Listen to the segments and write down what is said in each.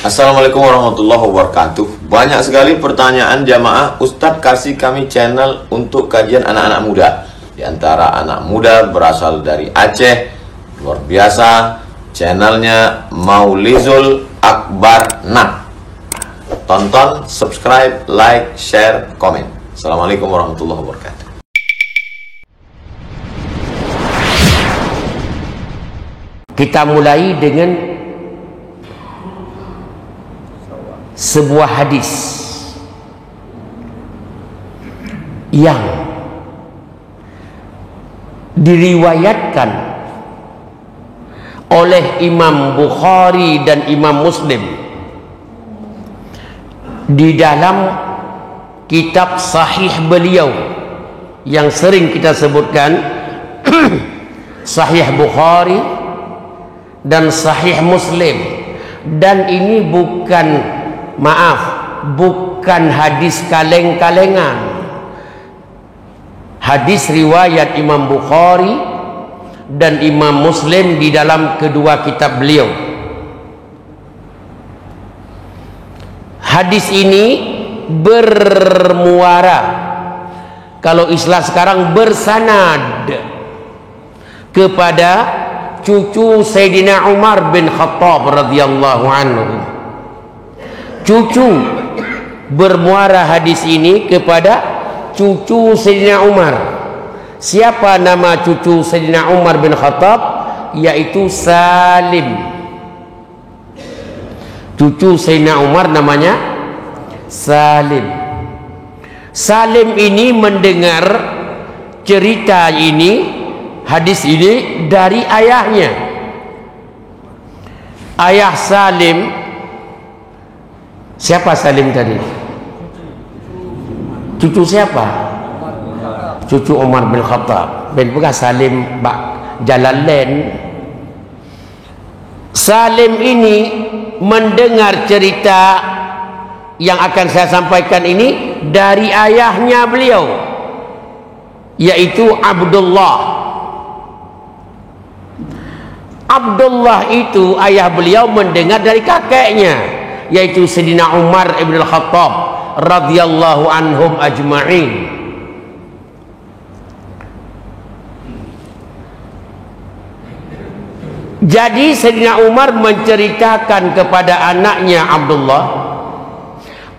Assalamualaikum warahmatullahi wabarakatuh. Banyak sekali pertanyaan jamaah, Ustadz kasih kami channel untuk kajian anak-anak muda. Di antara anak muda berasal dari Aceh, luar biasa, channelnya Maulizul Akbar Nak. Tonton, subscribe, like, share, komen. Assalamualaikum warahmatullahi wabarakatuh. Kita mulai dengan sebuah hadis yang diriwayatkan oleh Imam Bukhari dan Imam Muslim di dalam kitab sahih beliau yang sering kita sebutkan Sahih Bukhari dan Sahih Muslim. Dan ini bukan hadis kaleng-kalengan. Hadis riwayat Imam Bukhari dan Imam Muslim di dalam kedua kitab beliau. Hadis ini bermuara, kalau istilah sekarang bersanad kepada cucu Sayyidina Umar bin Khattab radhiyallahu anhu. Cucu bermuara hadis ini kepada cucu Sayyidina Umar. Siapa nama cucu Sayyidina Umar bin Khattab? Yaitu Salim. Cucu Sayyidina Umar namanya Salim. Salim ini mendengar cerita ini, hadis ini dari ayahnya. Ayah Salim, siapa Salim tadi? Cucu siapa? Cucu Umar bin Khattab. Ben bukan Salim Bak Jalalain. Salim ini mendengar cerita yang akan saya sampaikan ini dari ayahnya beliau, yaitu Abdullah. Abdullah itu ayah beliau mendengar dari kakeknya, yaitu Sayyidina Umar ibn al-Khattab radhiyallahu anhum ajma'in. Jadi Sayyidina Umar menceritakan kepada anaknya Abdullah.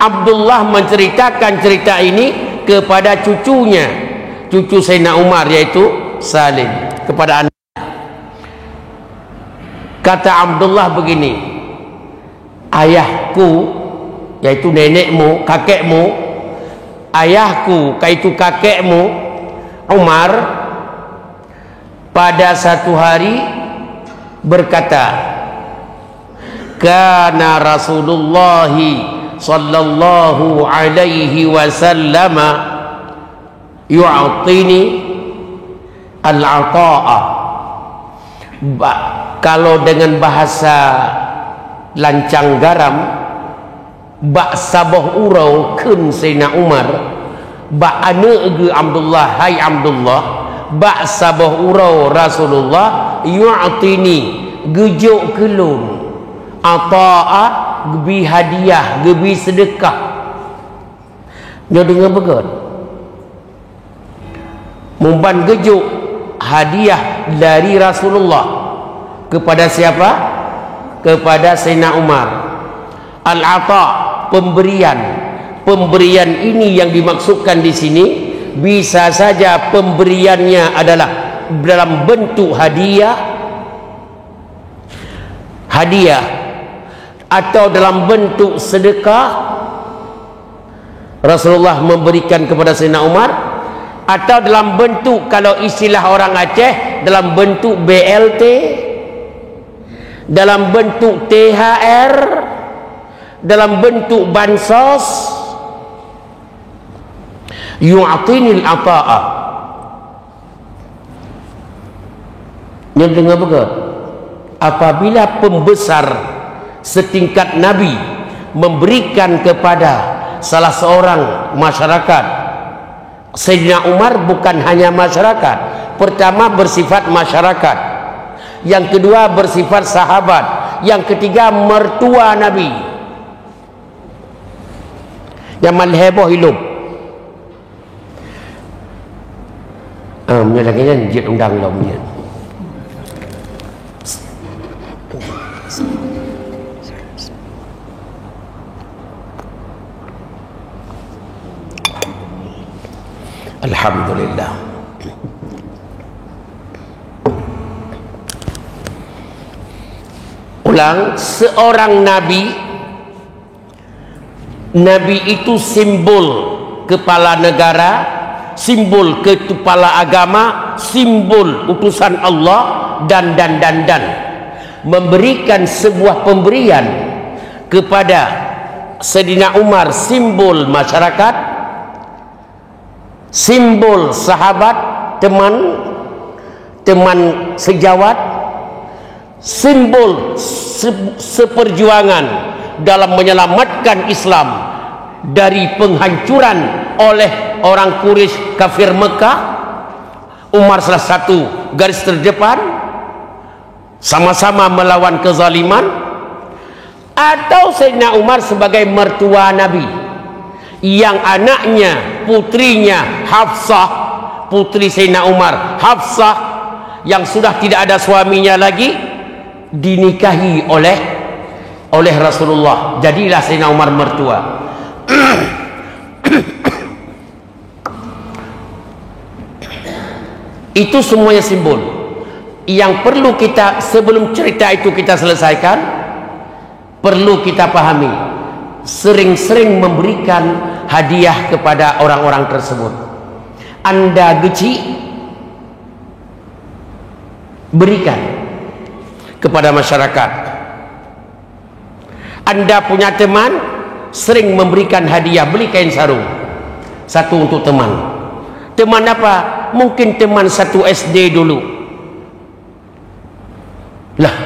Abdullah menceritakan cerita ini kepada cucunya, cucu Sayyidina Umar yaitu Salim, kepada anak. Kata Abdullah begini, ayahku yaitu nenekmu, kakekmu, ayahku yaitu kakekmu Umar pada satu hari berkata, kana Rasulullah sallallahu alaihi wasallam yu'tini al-ata'a. Kalau dengan bahasa lancang garam, bak saboh urau kun Sayyidina Umar, bak anak Abdullah, hai Abdullah, bak saboh urau Rasulullah yu'tini gejuk kelun ata'a gebi hadiah, gebi sedekah. Dia dengar betul, mumpan gejuk hadiah dari Rasulullah kepada siapa? Kepada Sayyidina Umar. Al-ata, pemberian. Pemberian ini yang dimaksudkan di sini bisa saja pemberiannya adalah dalam bentuk hadiah, atau dalam bentuk sedekah. Rasulullah memberikan kepada Sayyidina Umar, atau dalam bentuk, kalau istilah orang Aceh, dalam bentuk BLT, dalam bentuk THR, dalam bentuk bansos. Yu'tinil ata'a. Yang dengar betul, apabila pembesar setingkat Nabi memberikan kepada salah seorang masyarakat, Sayyidina Umar bukan hanya masyarakat. Pertama bersifat masyarakat, yang kedua bersifat sahabat, yang ketiga mertua Nabi. Zaman heboh hidup. Punya lagi kan jit undang lah punya. Alhamdulillah. Ulang, seorang nabi itu simbol kepala negara, simbol kepala agama, simbol utusan Allah dan memberikan sebuah pemberian kepada Sayyidina Umar, simbol masyarakat, simbol sahabat, teman sejawat, simbol seperjuangan dalam menyelamatkan Islam dari penghancuran oleh orang Quraisy kafir Mekah. Umar salah satu garis terdepan, sama-sama melawan kezaliman. Atau Sayyidina Umar sebagai mertua Nabi, yang anaknya, putrinya Hafsah, putri Sayyidina Umar, Hafsah, yang sudah tidak ada suaminya lagi, dinikahi oleh Rasulullah. Jadilah Sayyidina Umar mertua. Itu semuanya simbol yang perlu kita, sebelum cerita itu kita selesaikan, perlu kita pahami. Sering-sering memberikan hadiah kepada orang-orang tersebut. Anda geci, berikan kepada masyarakat. Anda punya teman, sering memberikan hadiah, beli kain sarung satu untuk teman. Teman apa? Mungkin teman satu SD dulu. Lah,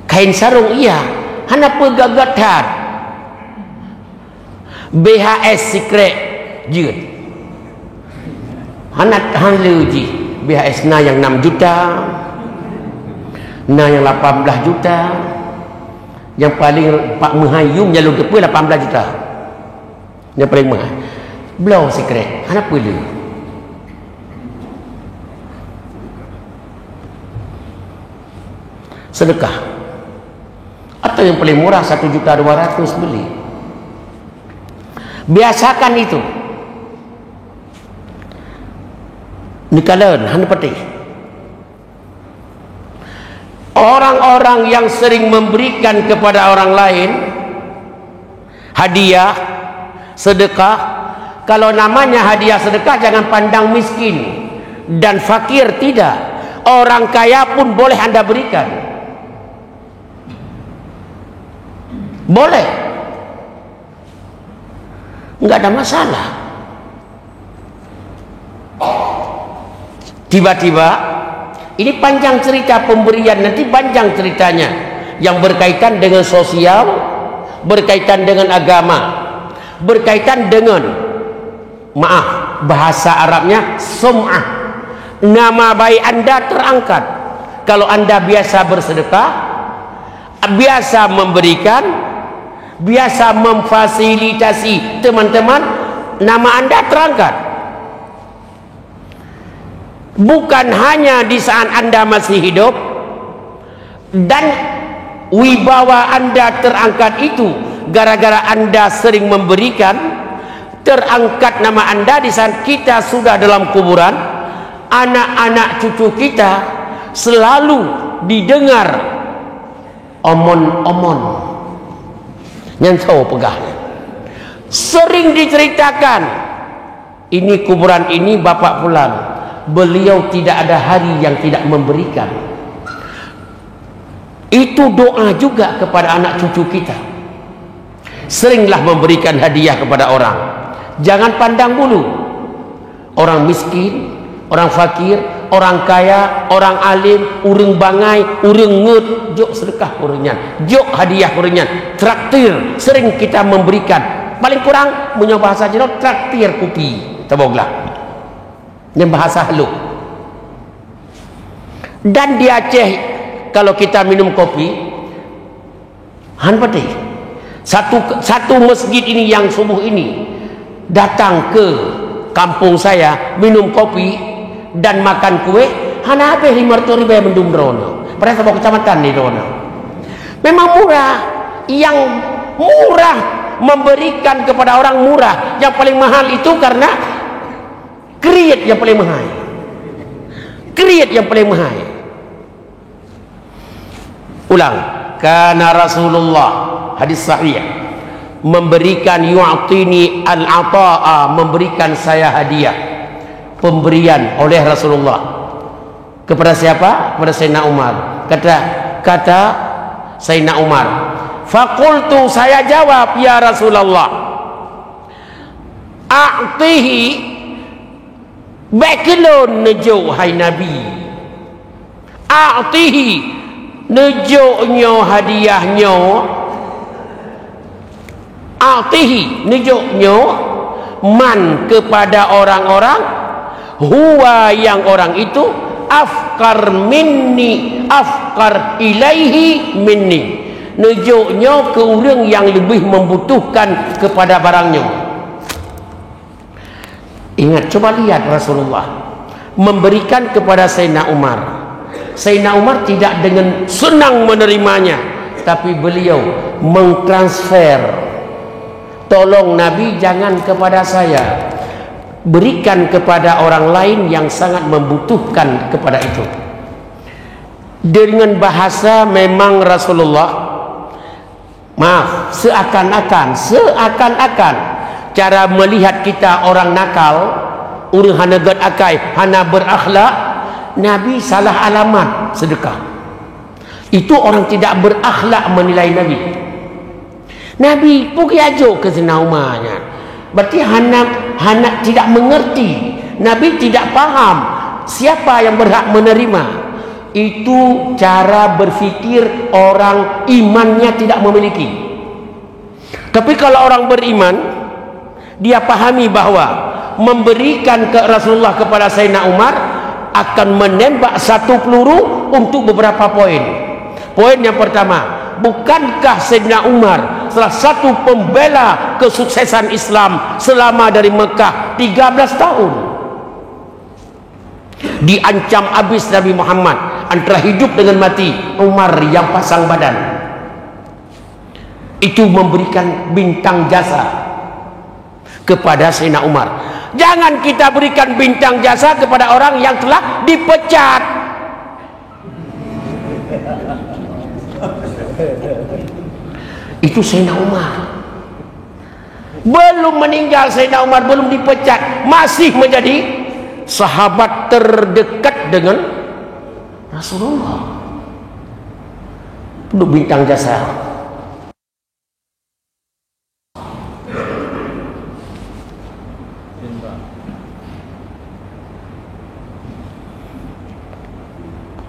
kain sarung iya, kenapa gagatat? BHS secret jut. Hanat hanlu ji. BHS na yang 6 juta, na yang 18 juta, yang paling Pak Mahayum yang lu depan 18 juta. Yang paling mahal. Belau secret. Kenapa lu? Sedekah. Atau yang paling murah 1.200.000 beli. Biasakan itu. Nikalan hanya peti. Orang-orang yang sering memberikan kepada orang lain hadiah, sedekah, kalau namanya hadiah sedekah jangan pandang miskin dan fakir, tidak. Orang kaya pun boleh Anda berikan. Boleh. Enggak ada masalah. Tiba-tiba, ini panjang cerita pemberian, nanti panjang ceritanya, yang berkaitan dengan sosial, berkaitan dengan agama, berkaitan dengan, maaf, bahasa Arabnya sum'ah. Nama baik Anda terangkat kalau Anda biasa bersedekah, biasa memberikan, biasa memfasilitasi teman-teman, nama Anda terangkat. Bukan hanya di saat Anda masih hidup, dan wibawa Anda terangkat itu gara-gara Anda sering memberikan, terangkat nama Anda di saat kita sudah dalam kuburan. Anak-anak cucu kita selalu didengar omon-omon yang tahu pegah, sering diceritakan, ini kuburan ini bapak pulang, beliau tidak ada hari yang tidak memberikan. Itu doa juga kepada anak cucu kita. Seringlah memberikan hadiah kepada orang. Jangan pandang bulu orang miskin, orang fakir, orang kaya, orang alim, urang bangai, urang ngut, jok sedekah uringan, jok hadiah uringan, traktir. Sering kita memberikan, paling kurang punya bahasa Jawa, traktir kopi, taboglah, yang bahasa halus. Dan di Aceh kalau kita minum kopi, han pati, Satu masjid ini yang subuh ini datang ke kampung saya, minum kopi dan makan kue, hana habis 500 ribu mendum drono. Pada sebuah kecamatan di drono. Memang murah. Yang murah memberikan kepada orang murah. Yang paling mahal itu karena create yang paling mahal. Create yang paling mahal. Ulang. Karena Rasulullah hadis sahih memberikan yu'tini al-ata'a, memberikan saya hadiah, pemberian oleh Rasulullah kepada siapa? Kepada Sayyidina Umar. Kata Sayyidina Umar, faqultu, saya jawab, ya Rasulullah, a'tihi, bekilun nejo hai Nabi, a'tihi, nejo-nyo hadiahnya, a'tihi, nejo-nyo, man, kepada orang-orang, huwa, yang orang itu, afkar minni, afkar ilaihi minni, nejo-nyo ke orang yang lebih membutuhkan kepada barangnya. Ingat, coba lihat Rasulullah memberikan kepada Sayyidina Umar. Sayyidina Umar tidak dengan senang menerimanya, tapi beliau mengtransfer, tolong Nabi jangan kepada saya, berikan kepada orang lain yang sangat membutuhkan kepada itu. Dengan bahasa memang Rasulullah, maaf, seakan-akan cara melihat kita orang nakal, orang hana gad akai, hana berakhlak, Nabi salah alamat sedekah. Itu orang tidak berakhlak menilai Nabi. Nabi pergi aja ke Sayyidina Umar. Berarti hana tidak mengerti. Nabi tidak paham siapa yang berhak menerima. Itu cara berfikir orang imannya tidak memiliki. Tapi kalau orang beriman, dia pahami bahwa memberikan ke Rasulullah kepada Sayyidina Umar akan menembak satu peluru untuk beberapa poin. Poin yang pertama, bukankah Sayyidina Umar salah satu pembela kesuksesan Islam selama dari Mekah 13 tahun? Diancam habis Nabi Muhammad antara hidup dengan mati, Umar yang pasang badan. Itu memberikan bintang jasa kepada Sayyidina Umar. Jangan kita berikan bintang jasa kepada orang yang telah dipecat. Itu Sayyidina Umar. Belum meninggal Sayyidina Umar, belum dipecat, masih menjadi sahabat terdekat dengan Rasulullah. Untuk bintang jasa.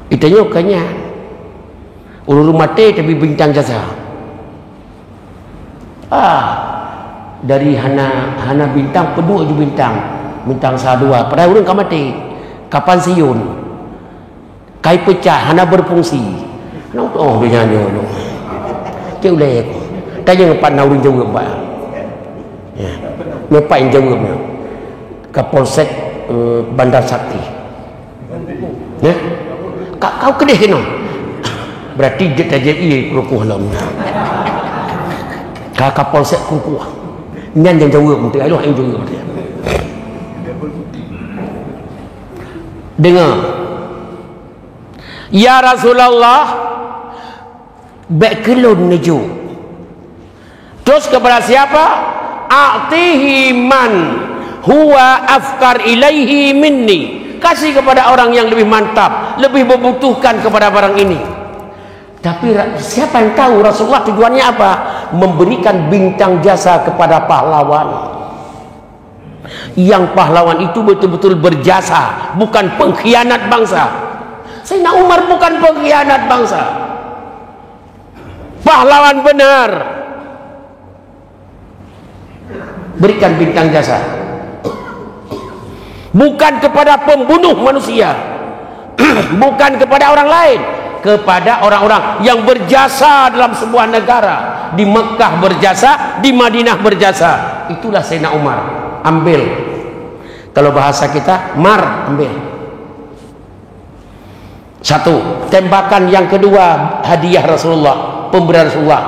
Itanya kanya ulur mati tapi bintang jasa. Dari hana bintang kedua je bintang sadua. Pada urang ka mati. Kapan siun? Kai pecah hana berfungsi. Oh dia nyanyi tu. Cik ulek. Tanya ngepat na urang jawab ba. Ya. Ngepat yang jawabnya. Kapolsek Bandar Sakti. Ya. Kau kedih kena. Berarti dia tajam ia kerukuh lah. Kakak polsek kerukuh. Nyan yang jawab nanti. Aduh yang jawab dia. Dengar. Ya Rasulullah, bekelun neju. Terus kepada siapa? A'tihi man huwa afkar ilaihi minni. Kasih kepada orang yang lebih mantap, lebih membutuhkan kepada barang ini. Tapi siapa yang tahu Rasulullah tujuannya apa? Memberikan bintang jasa kepada pahlawan. Yang pahlawan itu betul-betul berjasa, bukan pengkhianat bangsa. Sayyidina Umar bukan pengkhianat bangsa. Pahlawan benar. Berikan bintang jasa. Bukan kepada pembunuh manusia, bukan kepada orang lain, kepada orang-orang yang berjasa dalam sebuah negara. Di Mekah berjasa, di Madinah berjasa. Itulah Sayyidina Umar. Ambil. Kalau bahasa kita, mar, ambil. Satu. Tembakan yang kedua, hadiah Rasulullah, pemberian Rasulullah,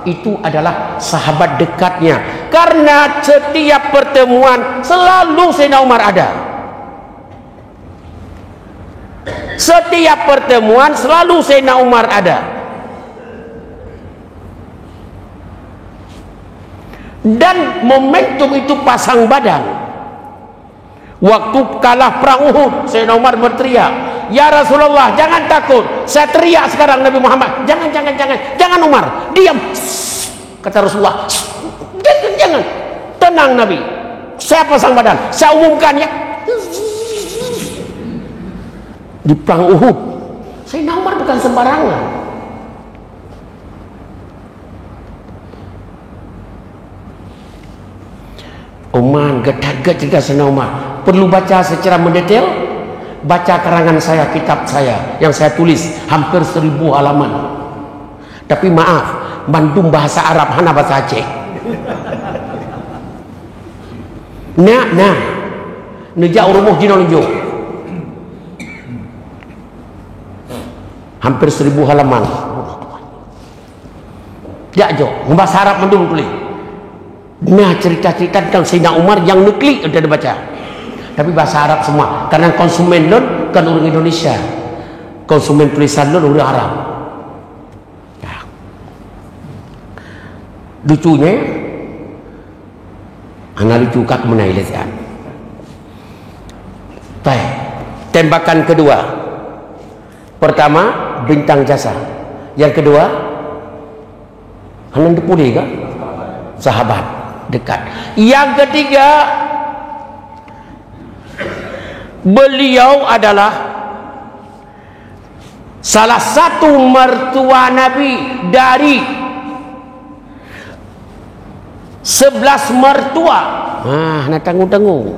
itu adalah sahabat dekatnya. Karena setiap pertemuan selalu Sayyidina Umar ada. Setiap pertemuan selalu Sayyidina Umar ada. Dan momentum itu pasang badan. Waktu kalah perang Uhud, Sayyidina Umar berteriak, "Ya Rasulullah, jangan takut. Saya teriak sekarang Nabi Muhammad. Jangan Umar, diam." Kata Rasulullah, "Jangan. Tenang Nabi. Saya pasang badan. Saya umumkan ya." Di perang Uhud, Sayyidina Umar bukan sembarangan. Umar getar-getar cerita Sayyidina Umar. Perlu baca secara mendetail? Baca karangan saya, kitab saya yang saya tulis hampir 1000 halaman. Tapi maaf, bandung bahasa Arab, hana bahasa Aceh. Nah, nejak urumuh jino lunjuk. Hampir 1000 halaman. Ya jo, bahasa Arab mendung tulis. Nah, cerita-cerita tentang Sayyidina Umar yang nukli udah dibaca. Tapi bahasa Arab semua. Karena konsumen lon kan orang Indonesia. Konsumen tulisan lon orang Arab. Ya. Lucunya, anak lucu kak menai lesan. Baik. Tembakan kedua. Pertama, bintang jasa. Yang kedua, Hanan Depuli kah? Sahabat dekat. Yang ketiga, beliau adalah salah satu mertua Nabi dari 11 mertua. Nak tanggung-tanggung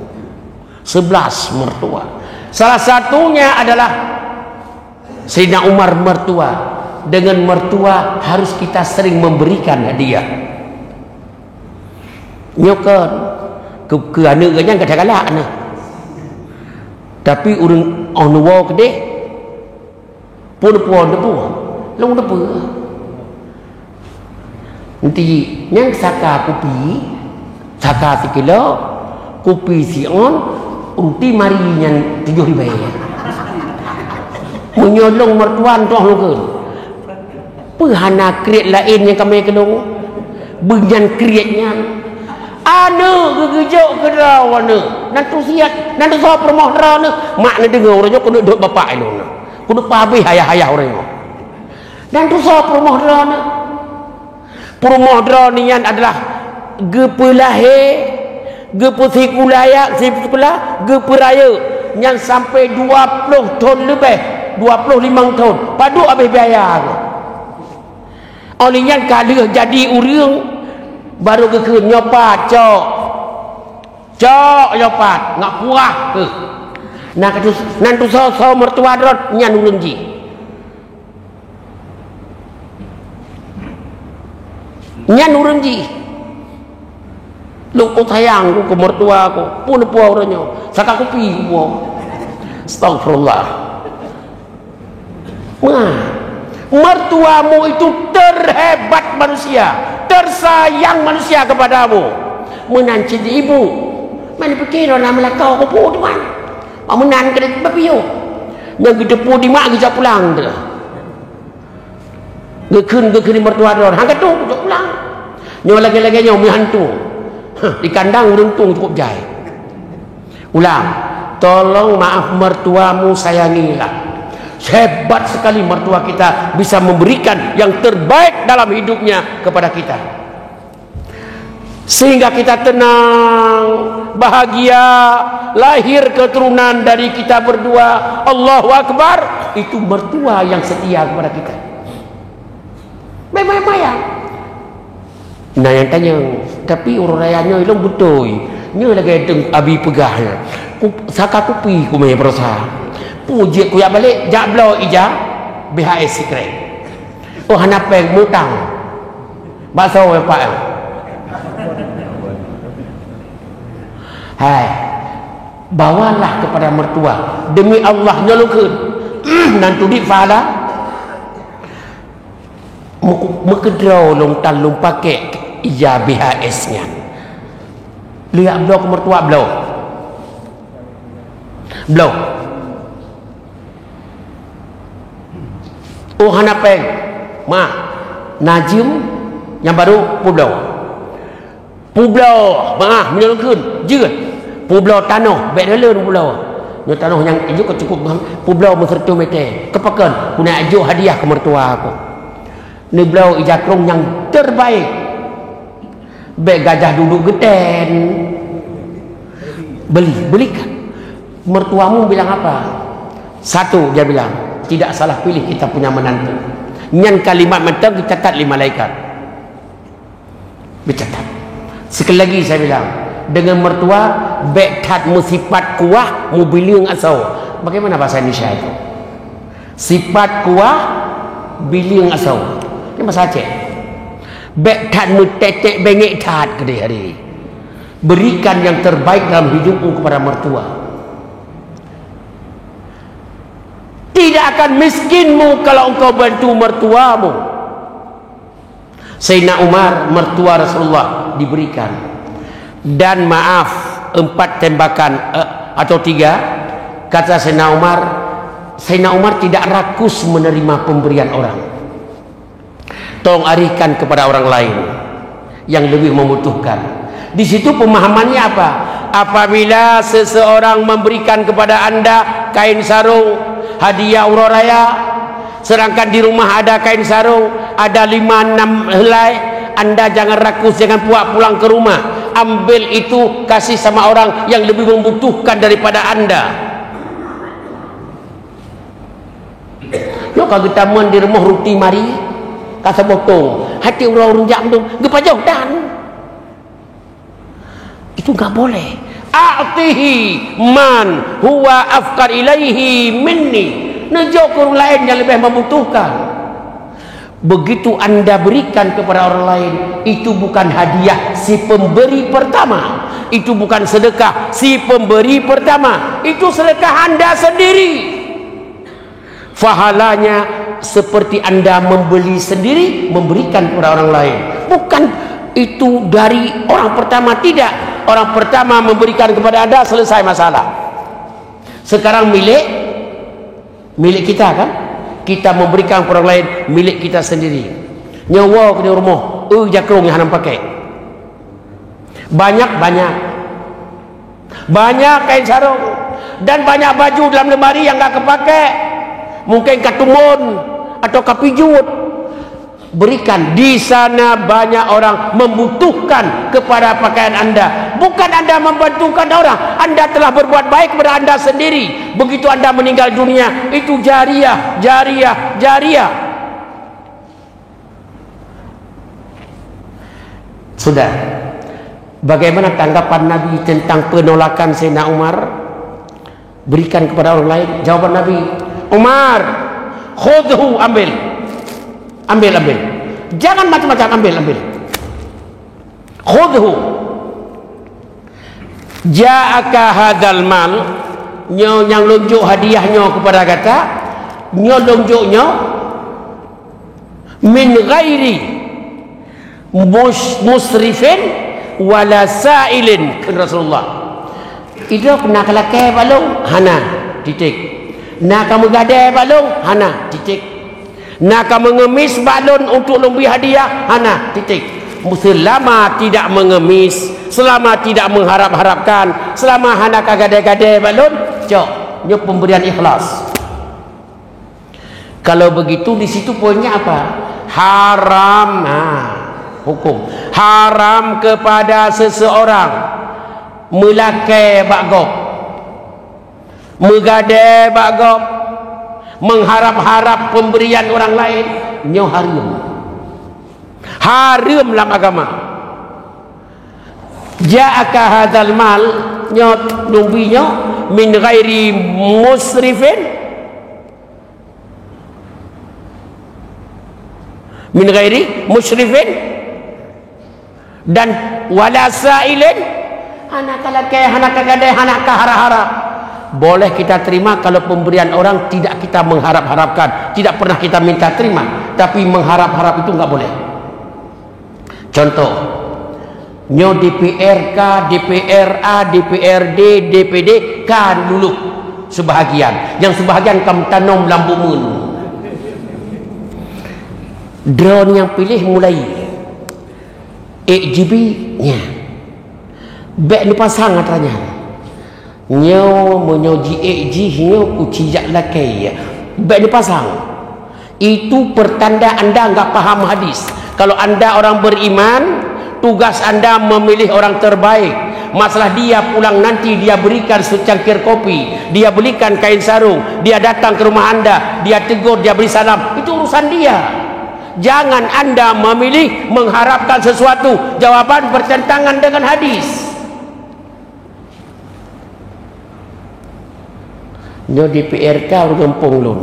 11 mertua. Salah satunya adalah Sayyidina Umar mertua. Dengan mertua harus kita sering memberikan hadiah. Nyokan ke anak ganya galak nah. Tapi urang onwa kede pun depu long depu. Nanti yang saka kopi, saka 1 kilo, kopi si on, unti mari yang 7.000. Menyolong mertuan tu orang Pehana kreat lain yang kami kelong. Benyan kreatnya. Ada gegejok ke rawana. Nanti siat, nanti soal permohon mak nak dengar orangnya kena duduk bapak itu. Kena pabih ayah-ayah orangnya. Nanti soal permohon. Permohon yang adalah gepelahe, gepesikulaya, sekolah, geperaya yang sampai 20 tahun lebih, 25 tahun. Padu habis biaya. Oleh yang kali jadi urang baru ke nyopat cok nyopat ngak puah ke nak tu nanti so mertua drot nyan urang ji lu ku sayang ku ke mertua ku pun puah orangnya saka kopi ku puah. Astagfirullah. Mertuamu itu terhebat manusia, tersayang manusia kepadamu. Menan cedi ibu. Mana pikir orang melakau kau pun tuan. Menan kena babiyo. Yang gedepu di mak gejak pulang tu. Gekun mertua dia. Hang tu gejak pulang. Nyo lagi-lagi nyo hantu. Di kandang urung cukup jai. Ulang. Tolong maaf mertuamu sayangilah. Hebat sekali mertua kita bisa memberikan yang terbaik dalam hidupnya kepada kita, sehingga kita tenang, bahagia, lahir keturunan dari kita berdua. Allahu Akbar. Itu mertua yang setia kepada kita. Memang ya. Nah yang tanya, tapi urang rayanya ilmu betul. Nya lagi abi pegahnya. Saka kopi ku mai berusaha. Puji ku ya balik jak blau ija BHS secret. Oh hana peng mutang. Bakso we pak. Hai. Bawalah kepada mertua. Demi Allah nyolongkeun. Nantu di fala. Mekedraw long talung pakai iya BHS-nya. Lihat belau ke mertua belau. Belau. Oh hana peng. Ma. Najim yang baru Pulau. Pulau. Maah menyolongkeun. Jeut. Pulau tanah. Baik dulu pulau. Nyo tanah yang ijo cukup Pulau mensertu mete. Kepakeun guna ajo hadiah ke mertua aku. Ni belau ijakrong yang terbaik. Baik gajah duduk geden. Belikan. Mertuamu bilang apa? Satu dia bilang, tidak salah pilih kita punya menantu. Nyan kalimat mentang dicatat 5 malaikat. Dicatat. Sekali lagi saya bilang, dengan mertua bekat musifat kuah mobiliung asau. Bagaimana bahasa Indonesia itu? Sifat kuah biliung asau. Ini bahasa Aceh. Bekat mutetek bengek tat ke dia hari. Berikan yang terbaik dalam hidupmu kepada mertua. Tidak akan miskinmu kalau engkau bantu mertuamu. Sayyidina Umar, mertua Rasulullah diberikan. Dan maaf, 4 tembakan atau 3. Kata Sayyidina Umar tidak rakus menerima pemberian orang. Tolong arihkan kepada orang lain yang lebih membutuhkan. Di situ pemahamannya apa? Apabila seseorang memberikan kepada anda kain sarung hadiah umroh raya, sedangkan di rumah ada kain sarung, ada 5-6 helai, anda jangan rakus, jangan pulang ke rumah. Ambil itu, kasih sama orang yang lebih membutuhkan daripada anda. Yo kalau kita di rumah ruti mari, kata botong, hati orang runjak tu, gepa jauh dan itu enggak boleh. A'tihi man huwa afqar ilaihi minni. Nejok orang lain yang lebih membutuhkan. Begitu anda berikan kepada orang lain, itu bukan hadiah si pemberi pertama, itu bukan sedekah si pemberi pertama, itu sedekah anda sendiri. Pahalanya seperti anda membeli sendiri, memberikan kepada orang lain. Bukan itu dari orang pertama, tidak. Orang pertama memberikan kepada anda, selesai masalah. Sekarang milik kita kan? Kita memberikan kepada orang lain, milik kita sendiri. Nyawa ke rumah, jakrong yang hanam pakai. Banyak kain sarung dan banyak baju dalam lemari yang enggak kepakai. Mungkin katumun atau kapijut. Berikan. Di sana banyak orang membutuhkan kepada pakaian anda. Bukan anda membantukan orang. Anda telah berbuat baik kepada anda sendiri. Begitu anda meninggal dunia, itu jariah. Sudah. Bagaimana tanggapan Nabi tentang penolakan Sayyidina Umar? Berikan kepada orang lain. Jawaban Nabi, Umar, khudhu, ambil. Jangan macam-macam, ambil. Khudhu. Ja'aka hadzal mal, nyo yang lunjuk hadiahnya kepada kata, nyo lunjuknya min ghairi musrifin wala sa'ilin ke Rasulullah. Itu kena kelake balung, hana titik. Nak kamu gadai balung, hana titik. Nak mengemis balon untuk lebih hadiah, hana titik. Selama tidak mengemis, selama tidak mengharap-harapkan, selama hana kagadai-gadai balon, cok, ini pemberian ikhlas. Kalau begitu di situ poinnya apa? Haram. Hukum haram kepada seseorang melakai bagok, megadai bagok, mengharap-harap pemberian orang lain. Nyo haram dalam agama. Ja'aka hadzal mal, nyo numbinya min ghairi musrifin min ghairi musyrifin dan wala sa'ilin anak kalakai anak kagadai anak kahara-harap. Boleh kita terima kalau pemberian orang tidak kita mengharap-harapkan, tidak pernah kita minta terima, tapi mengharap-harap itu enggak boleh. Contoh, nyo DPRK, DPRA, DPRD, DPD kan dulu sebahagian, yang sebahagian kamu tanam lampu mun. Drone yang pilih mulai 8GB nya. Bek ni pasang katanya. Nyo menyoji 8G nyo ucijak lakai. Bek ni pasang. Itu pertanda anda enggak paham hadis. Kalau anda orang beriman, tugas anda memilih orang terbaik. Masalah dia pulang nanti, dia berikan secangkir kopi, dia belikan kain sarung, dia datang ke rumah anda, dia tegur, dia beri salam, itu urusan dia. Jangan anda memilih mengharapkan sesuatu jawaban bertentangan dengan hadis. Nyo DPRK orang kampung lun,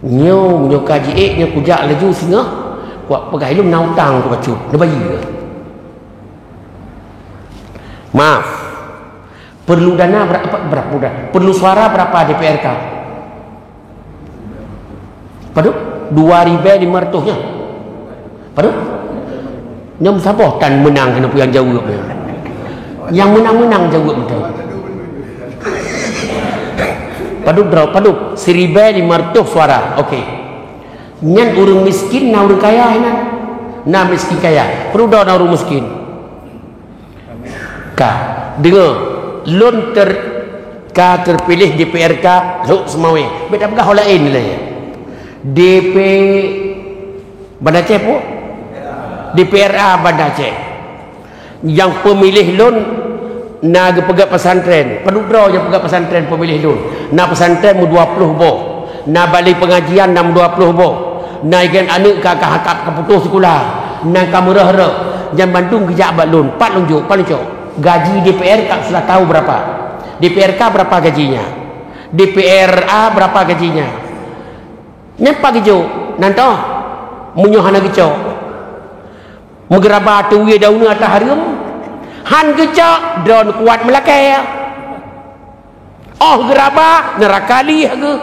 nyo kaji nyo kujak laju singa kuat pegai lu nautang ke bacu dia bayi ke? Maaf, perlu dana berapa? Perlu suara berapa DPRK? Padu 2,500 nya. Padu nyom saboh tan menang kena yang jawab. Yang menang jawab betul. Padu 1,500 suara. Okey. Nyan orang miskin na orang kaya hinan. Na miskin kaya. Perlu dah orang miskin. Ka dengar lon terpilih DPRK lu semawi. Beda pegah lain lah ya. DP Bandar Aceh pun DPRA Bandar Aceh. Yang pemilih lon na pegat pesantren, perlu draw je pegat pesantren pemilih lon. Na pesantren mu 20 boh. Na balik pengajian 20 boh. Na ikan anak kakak keputus sekolah. Na kamerah-rah. Jam Bandung kejak abad lon, 4 lunjuk. Gaji DPRK sudah tahu berapa. DPRK berapa gajinya? DPRA berapa gajinya? Nyapa gejo? Nanto munyohana gejo. Megeraba tu we daun atas harum. Han gejo drone kuat melakai. Oh geraba nerakali ke.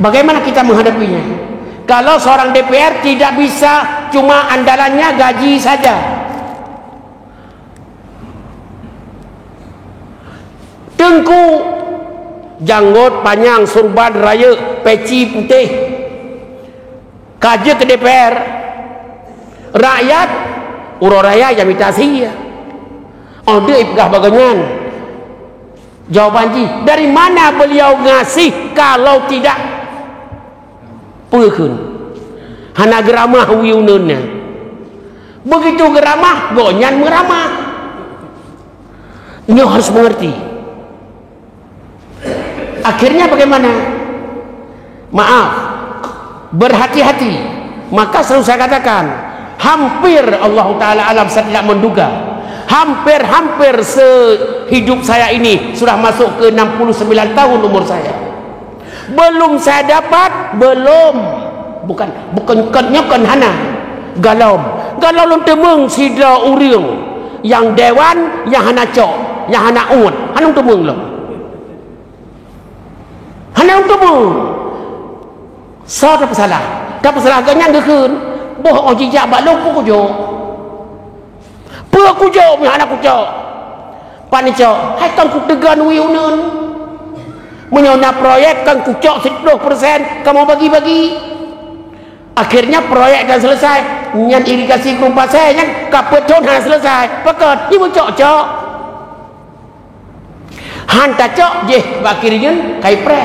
Bagaimana kita menghadapinya? Kalau seorang DPR tidak bisa cuma andalannya gaji saja. Tengku janggut panjang, surban raya, peci putih, kaja ke DPR, rakyat urang raya yang imitasi. Oh dia ipgah baganyan. Jawaban ji, dari mana beliau ngasih kalau tidak pekun? Hana geramah wiununnya. Begitu geramah, gonyan meramah. Ini harus mengerti. Akhirnya bagaimana? Maaf, berhati-hati. Maka selalu saya katakan, hampir Allah Ta'ala alam saya tidak menduga, hampir sehidup saya ini sudah masuk ke 69 tahun umur saya, belum saya dapat, bukan hana galau lu temeng sidra uring yang dewan yang hana cok yang hana uat hana temeng lo hana temeng so tak salah ganyan gekun boh ojijak bak lu kujo mi hana kujo pan cok hai kan ku tegan wiunan menyona proyek kan ku cok 10% kamu bagi-bagi. Akhirnya proyek dah selesai. Nyan irigasi kumpa saya nyan kapeton dah selesai. Pekat ni cok-cok. Hantar cok je bakirnya kai pre.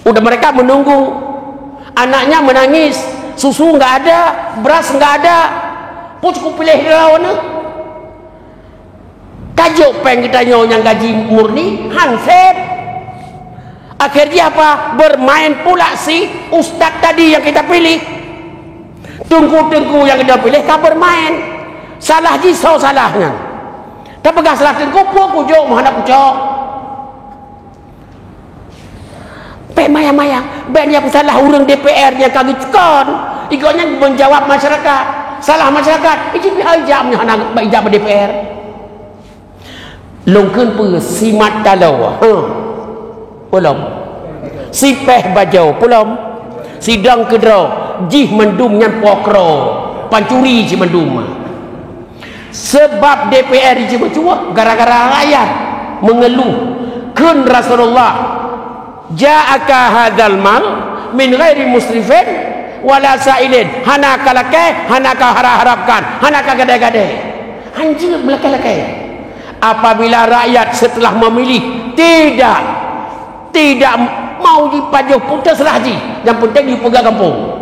Udah mereka menunggu. Anaknya menangis. Susu enggak ada, beras enggak ada. Pun cukup pilih lawan. Kajuk peng kita yang gaji murni hansep. Akhirnya apa? Bermain pula si ustaz tadi yang kita pilih. Tengku-tengku yang kita pilih tak bermain. Salah jisau salahnya. Tak pegang salah tengku pun kujuk mana kucok. Pek mayang-mayang ben yang salah urang DPR yang kagak kon iganya menjawab masyarakat salah masyarakat itu hajamnya anak ijab DPR longkeun pe simat talau belum si peh bajau belum sidang kedro jih mendum nyan pokro pancuri si mendum sebab DPR itu bercuak gara-gara rakyat mengeluh kun Rasulullah ja'aka hadzal mal min ghairi musrifin wala sa'ilin hanaka lakai hanaka harapkan hanaka gadai-gadai anjir belaka-lakai apabila rakyat setelah memilih tidak mau dipajuh pun terserah haji yang penting you pegang kampung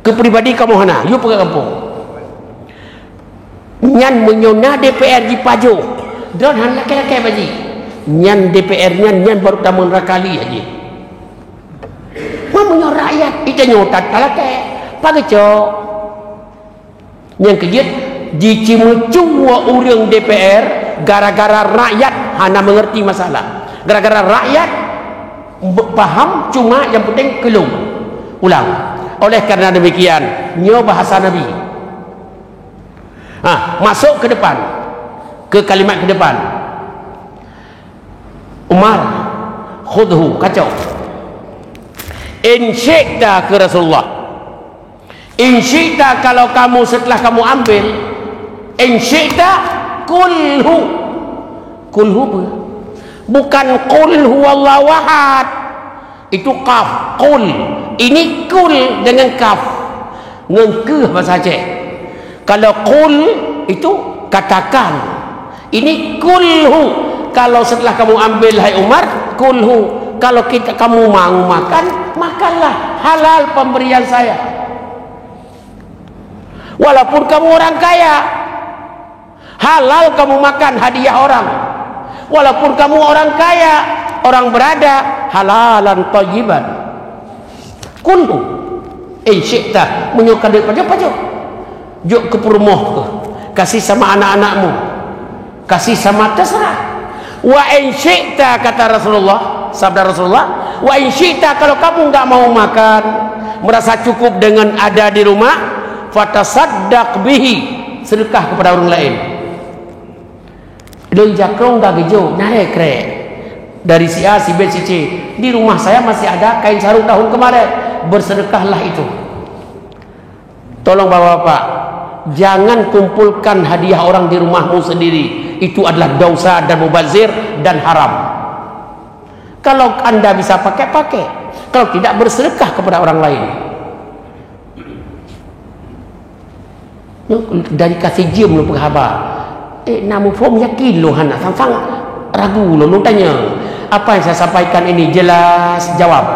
kepribadi kamu hana you pegang kampung nyan menyona DPR dipajuh dan han lakai-lakai baji nyan DPR nyan baru tamun rakali aja mamunya rakyat itu nyotat talake pagecok yang kejut dicimucua urang DPR gara-gara rakyat hana mengerti masalah gara-gara rakyat paham cuma yang penting kelum ulang oleh karena demikian nyo bahasa Nabi masuk ke depan ke kalimat ke depan Umar khudhu kacau in syi'ta ke Rasulullah in syi'ta kalau kamu setelah kamu ambil in syi'ta kulhu apa? Bukan qul huwallahu ahad itu kaf qul ini kul dengan kaf ngengkeh bahasa Aceh kalau qul itu katakan ini kulhu kalau setelah kamu ambil hai Umar kulhu kalau kamu mau makan makanlah halal pemberian saya walaupun kamu orang kaya halal kamu makan hadiah orang walaupun kamu orang kaya orang berada halalan thayyiban kulhu syi'ta menyuka duit pajak juk ke perumoh kasih sama anak-anakmu kasih sama terserah wa in syi'ta kata Rasulullah sabda Rasulullah wa in syi'ta kalau kamu enggak mau makan merasa cukup dengan ada di rumah fatasaddaq bihi sedekah kepada orang lain deui jakrong enggak gejo nare krek dari si A si B si C di rumah saya masih ada kain sarung tahun kemarin bersedekahlah itu tolong bapak-bapak jangan kumpulkan hadiah orang di rumahmu sendiri itu adalah dosa dan mubazir dan haram kalau anda bisa pakai kalau tidak bersedekah kepada orang lain dari kasih jim lu penghabar namu form yakin lu hana samsang ragu lu tanya apa yang saya sampaikan ini jelas jawab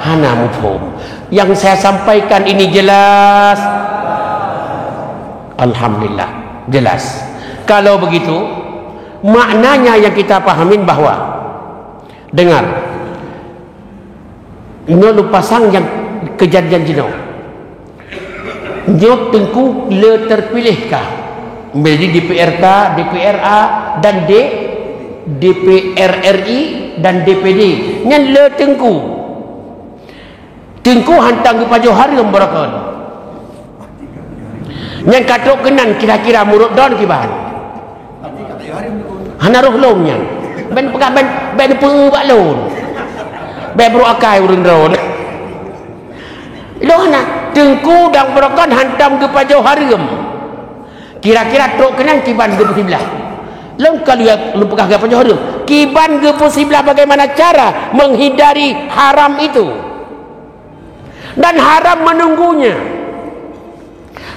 hana mu form yang saya sampaikan ini jelas alhamdulillah jelas kalau begitu maknanya yang kita pahamin bahwa dengar nyo lu pasang yang kejadian jino nyo tengku le terpilihkah menjadi DPRK, DPRA dan DPR RI dan DPD nyan le tengku hantang ke pajuh hari memberakon yang katok kenan kira-kira murut don kiban hana roh lom yang ben pegak ben pengubak lon ben bro akai urun ron lo hana tengku dan berakon hantam ke pajuh harim kira-kira tok kenan kiban ke sebelah lom kalau lu pegak ke pajuh harim kiban ke sebelah bagaimana cara menghindari haram itu dan haram menunggunya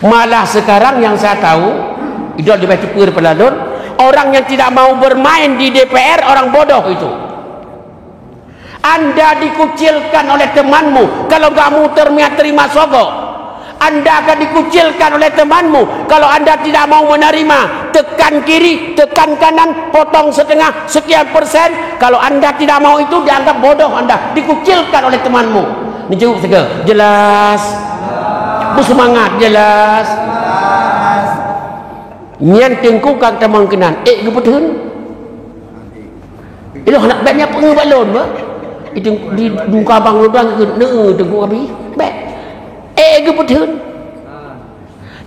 malah sekarang yang saya tahu itu lebih cukup daripada don orang yang tidak mau bermain di DPR orang bodoh itu anda dikucilkan oleh temanmu kalau kamu terima sogok anda akan dikucilkan oleh temanmu kalau anda tidak mau menerima tekan kiri tekan kanan potong setengah sekian persen kalau anda tidak mau itu dianggap bodoh anda dikucilkan oleh temanmu ini cukup segera jelas bersemangat jelas nyan tengku kang tamang kenan ke betul itu nak banyak pengebalon ba itu di duka bang lodang ke tengku kami baik ke betul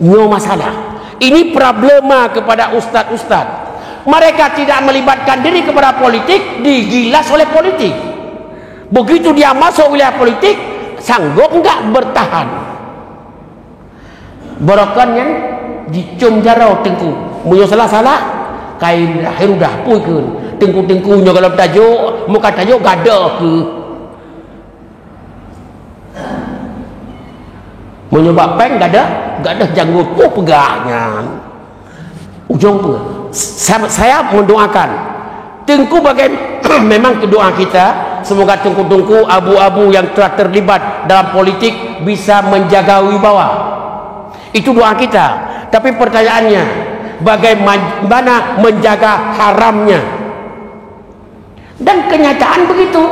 nyo masalah ini problema kepada ustaz-ustaz. Mereka tidak melibatkan diri kepada politik, digilas oleh politik. Begitu dia masuk wilayah politik, sanggup enggak bertahan. Barakannya dicum jarau tengku munyo salah-salah kain lahir udah puikeun tengku-tengkunya kalau tajuk muka tajuk gada ke menyebab peng gak ada janggut pegahnya ujung pun saya mendoakan tengku bagai memang doa kita semoga tengku-tengku abu-abu yang telah terlibat dalam politik bisa menjaga wibawa, itu doa kita. Tapi pertanyaannya, bagaimana menjaga haramnya? Dan kenyataan begitu.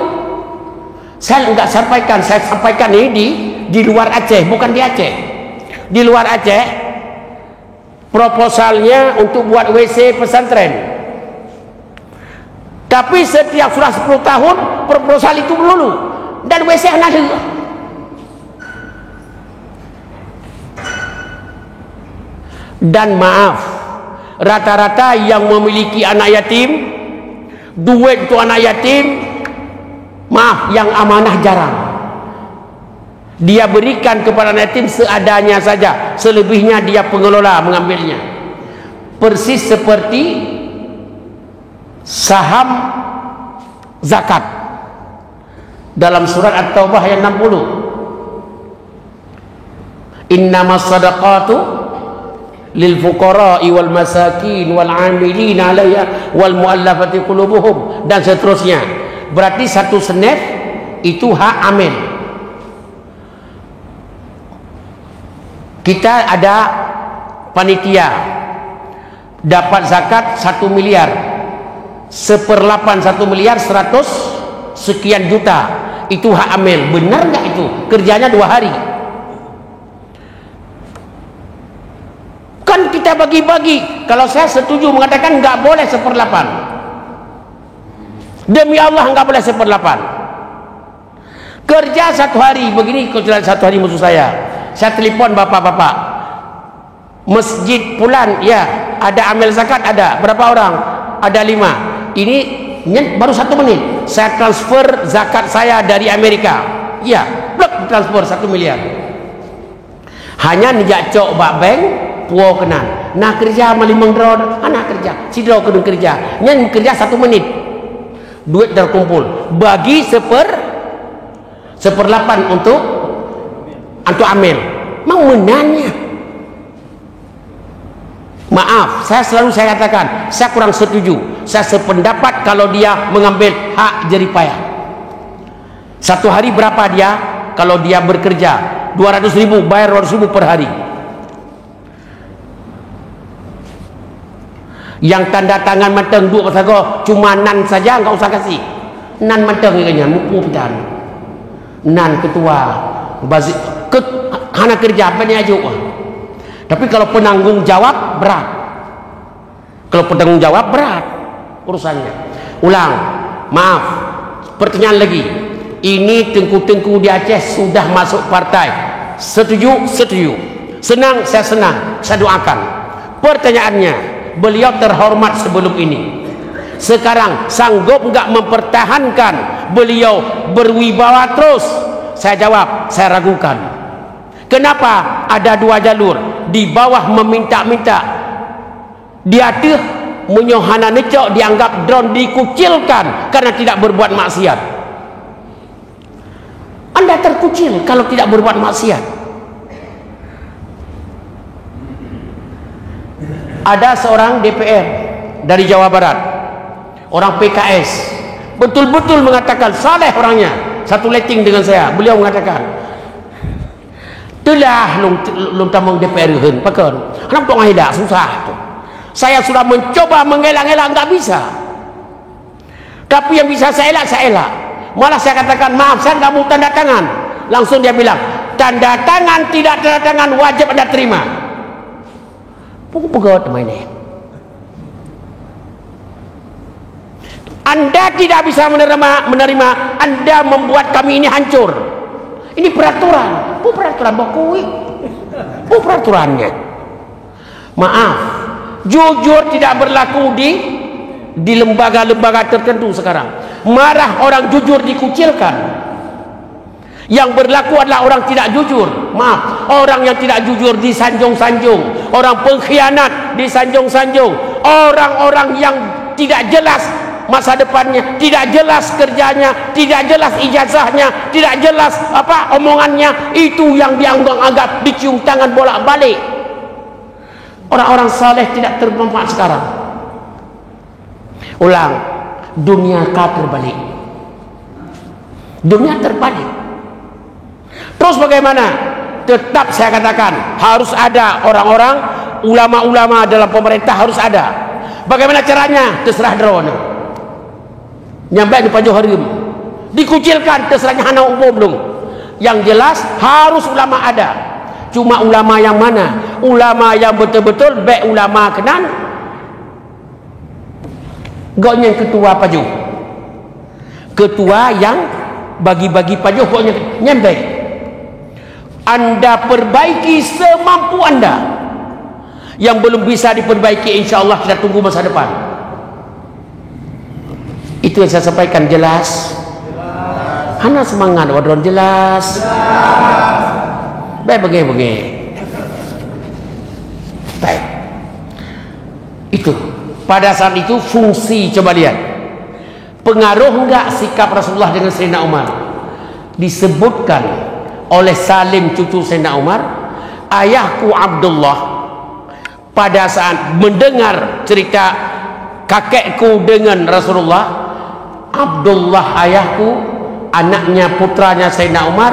Saya enggak sampaikan, saya sampaikan ini di luar Aceh, bukan di Aceh. Di luar Aceh, proposalnya untuk buat WC pesantren. Tapi setiap sudah 10 tahun proposal itu melulu dan WC ada. Dan maaf, rata-rata yang memiliki anak yatim, duit untuk anak yatim, maaf, yang amanah jarang. Dia berikan kepada anak yatim seadanya saja, selebihnya dia pengelola mengambilnya. Persis seperti saham zakat dalam surat At-Taubah ayat 60. Innamas sadaqatu lil fuqara'i wal masakin wal 'amilin 'alaiha wal mu'allafati qulubuhum, dan seterusnya. Berarti satu senef itu hak amil. Kita ada panitia dapat zakat 1 miliar, 1/8 1 miliar 100 sekian juta, itu hak amil. Benar nggak itu? Kerjanya 2 hari. Kan kita bagi-bagi. Kalau saya setuju mengatakan nggak boleh 1/8. Demi Allah nggak boleh 1/8. Kerja 1 hari begini, kecuali 1 hari musuh saya telepon bapak-bapak masjid Pulan, ya ada amil zakat, ada berapa orang? Ada 5. Ini baru 1 menit saya transfer zakat saya dari Amerika, ya blok transfer 1 miliar. Hanya nijak cok bak bank puau kenan nak kerja malimang draw anak kerja si draw kedung kerja nyen kerja 1 menit duit terkumpul bagi 1/8 untuk amil. Mau menanya, maaf, saya katakan saya kurang setuju. Saya sependapat kalau dia mengambil hak jeripayah. 1 hari berapa dia? Kalau dia bekerja 200.000, bayar 200.000 per hari. Yang tanda tangan matang dua pasago cuma nan saja, enggak usah kasih nan matang kayaknya mupu pitan nan ketua bazik ke hana kerja apa ni aja. Tapi kalau penanggung jawab berat, urusannya. Ulang, maaf, pertanyaan lagi. Ini tengku-tengku di Aceh sudah masuk partai. Setuju? Senang? Saya senang. Saya doakan. Pertanyaannya, beliau terhormat sebelum ini. Sekarang sanggup enggak mempertahankan beliau berwibawa terus? Saya jawab, saya ragukan. Kenapa? Ada 2 jalur. Di bawah meminta-minta, di atas menyohana necok dianggap drone, dikucilkan karena tidak berbuat maksiat. Anda terkucil kalau tidak berbuat maksiat. Ada seorang DPR dari Jawa Barat, orang PKS, betul-betul mengatakan saleh orangnya, satu letting dengan saya. Beliau mengatakan, telah lum tamang DPR hen pakon kenapa tu ngahida susah tu. Saya sudah mencoba mengelak-elak, enggak bisa. Tapi yang bisa saya elak. Malah saya katakan, maaf, saya enggak mau tanda tangan. Langsung dia bilang, tanda tangan tidak tanda tangan wajib Anda terima. Pukul-pukul teman ini. Anda tidak bisa menerima, Anda membuat kami ini hancur. Ini peraturan, peraturan bakui, peraturannya. Maaf, jujur tidak berlaku di lembaga-lembaga tertentu sekarang. Marah orang jujur dikucilkan. Yang berlaku adalah orang tidak jujur. Maaf, orang yang tidak jujur disanjung-sanjung, orang pengkhianat disanjung-sanjung, orang-orang yang tidak jelas masa depannya, tidak jelas kerjanya, tidak jelas ijazahnya, tidak jelas omongannya, itu yang dianggap dicium tangan bolak-balik. Orang-orang saleh tidak termanfaat sekarang. Ulang, dunia terbalik. Dunia terbalik. Terus bagaimana? Tetap saya katakan harus ada orang-orang, ulama-ulama dalam pemerintah harus ada. Bagaimana caranya? Terserah drone. Nyampe di Pajuh Harim dikucilkan, terserahnya hana umum dong. Yang jelas harus ulama ada. Cuma ulama yang mana? Ulama yang betul-betul baik ulama kenan. Goknya ketua Pajuh, ketua yang bagi-bagi Pajuh, goknya nyampe. Anda perbaiki semampu Anda. Yang belum bisa diperbaiki, insya Allah kita tunggu masa depan. Itu yang saya sampaikan. Jelas? Hana semangat wadron jelas. Baik bagi. Baik. Itu pada saat itu fungsi, coba lihat. Pengaruh enggak sikap Rasulullah dengan Sayyidina Umar? Disebutkan oleh Salim cucu Sayyidina Umar, ayahku Abdullah pada saat mendengar cerita kakekku dengan Rasulullah, Abdullah ayahku, anaknya putranya Sayyidina Umar,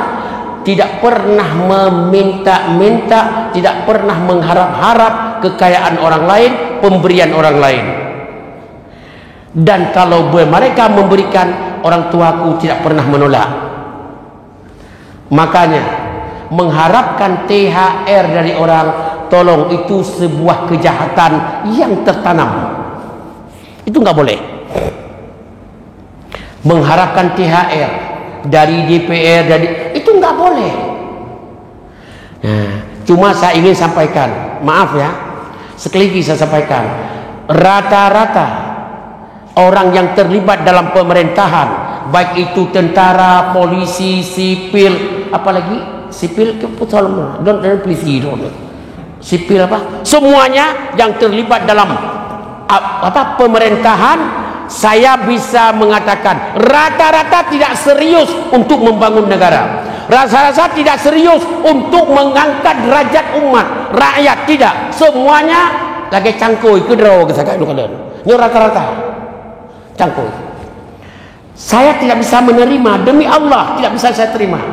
tidak pernah meminta-minta, tidak pernah mengharap-harap kekayaan orang lain, pemberian orang lain. Dan kalau mereka memberikan, orang tuaku tidak pernah menolak. Makanya mengharapkan THR dari orang, tolong, itu sebuah kejahatan yang tertanam. Itu nggak boleh. Mengharapkan THR dari DPR, itu nggak boleh. Nah, cuma saya ingin sampaikan, maaf ya, sekali lagi saya sampaikan, rata-rata orang yang terlibat dalam pemerintahan, baik itu tentara, polisi, sipil, apalagi sipil polisi, sipil semuanya yang terlibat dalam pemerintahan, saya bisa mengatakan rata-rata tidak serius untuk membangun negara, rasa-rasa tidak serius untuk mengangkat derajat umat rakyat, tidak, semuanya lagi cangkui kedero ini rata-rata cangkui. Saya tidak bisa menerima, demi Allah tidak bisa saya terima.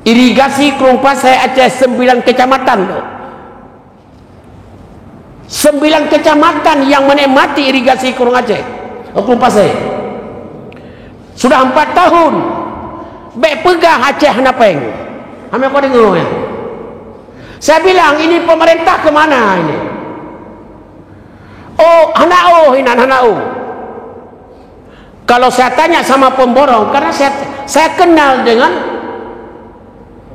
Irigasi Krungpas saya Aceh 9 kecamatan loh. 9 kecamatan yang menikmati irigasi Kurung Aceh, Kurung Pasir. Sudah 4 tahun. Baik pegang Aceh Napeng. Kami kau dengar ya. Saya bilang ini pemerintah kemana ini? Oh, hanao, hinan hanao. Kalau saya tanya sama pemborong, karena saya kenal dengan